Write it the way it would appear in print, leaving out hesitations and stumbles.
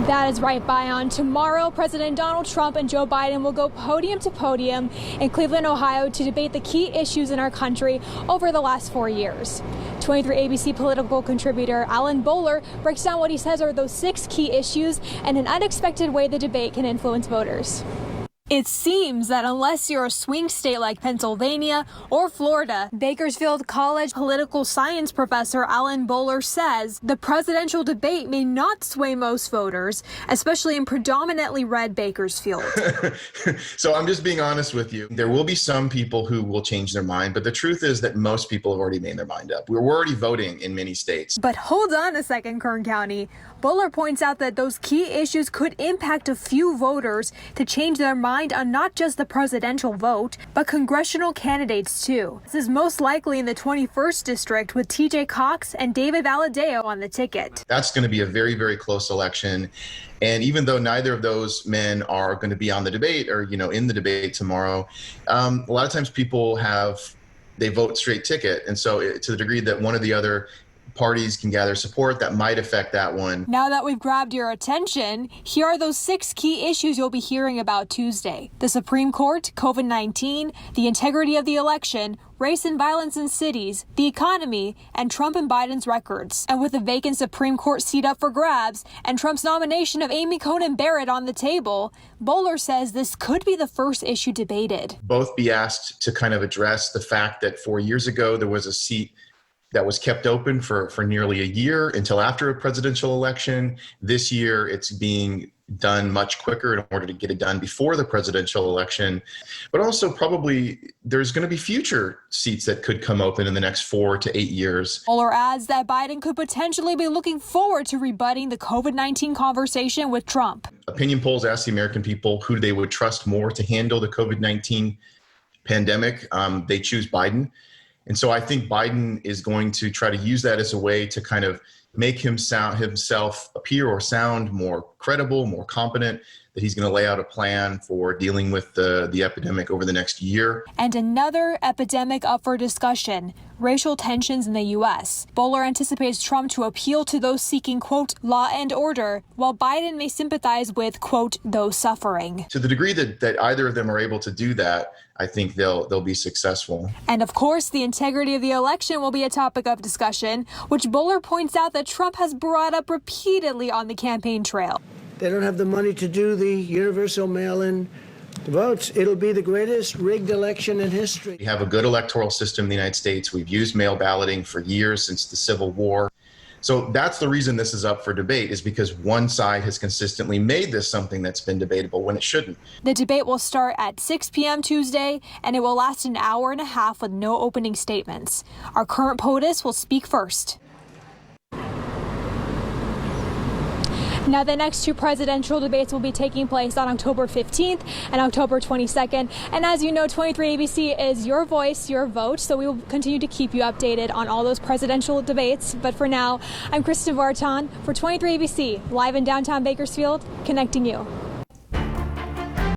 That is right, Bion. Tomorrow, President Donald Trump and Joe Biden will go podium to podium in Cleveland, Ohio to debate the key issues in our country over the last 4 years. 23 ABC political contributor Alan Bowler breaks down what he says are those 6 key issues and an unexpected way the debate can influence voters. It seems that unless you're a swing state like Pennsylvania or Florida, Bakersfield College political science professor Alan Bowler says the presidential debate may not sway most voters, especially in predominantly red Bakersfield. So I'm just being honest with you. There will be some people who will change their mind, but the truth is that most people have already made their mind up. We're already voting in many states. But hold on a second, Kern County. Bowler points out that those key issues could impact a few voters to change their mind on not just the presidential vote, but congressional candidates too. This is most likely in the 21st district with TJ Cox and David Valadao on the ticket. That's going to be a very, very close election. And even though neither of those men are going to be on the debate or, in the debate tomorrow, a lot of times people they vote straight ticket. And so to the degree that one or the other parties can gather support, that might affect that one. Now that we've grabbed your attention, here are those 6 key issues you'll be hearing about Tuesday. The Supreme Court, COVID-19, the integrity of the election, race and violence in cities, the economy, and Trump and Biden's records. And with a vacant Supreme Court seat up for grabs and Trump's nomination of Amy Coney Barrett on the table, Bowler says this could be the first issue debated. Both be asked to kind of address the fact that 4 years ago there was a seat that was kept open for nearly a year until after a presidential election. This year, it's being done much quicker in order to get it done before the presidential election. But also probably there's going to be future seats that could come open in the next 4 to 8 years. Bowler adds that Biden could potentially be looking forward to rebutting the COVID-19 conversation with Trump. Opinion polls ask the American people who they would trust more to handle the COVID-19 pandemic. They choose Biden. And so I think Biden is going to try to use that as a way to kind of make himself appear or sound more credible, more competent, that he's going to lay out a plan for dealing with the epidemic over the next year. And another epidemic up for discussion, racial tensions in the U.S. Bowler anticipates Trump to appeal to those seeking, quote, law and order, while Biden may sympathize with, quote, those suffering. To the degree that either of them are able to do that, I think they'll be successful. And of course, the integrity of the election will be a topic of discussion, which Bowler points out that Trump has brought up repeatedly on the campaign trail. They don't have the money to do the universal mail-in votes. It'll be the greatest rigged election in history. We have a good electoral system in the United States. We've used mail balloting for years since the Civil War. So that's the reason this is up for debate, is because one side has consistently made this something that's been debatable when it shouldn't. The debate will start at 6 p.m. Tuesday, and it will last an hour and a half with no opening statements. Our current POTUS will speak first. Now, the next 2 presidential debates will be taking place on October 15th and October 22nd. And as you know, 23 ABC is your voice, your vote. So we will continue to keep you updated on all those presidential debates. But for now, I'm Kristin Vartan for 23 ABC, live in downtown Bakersfield, connecting you.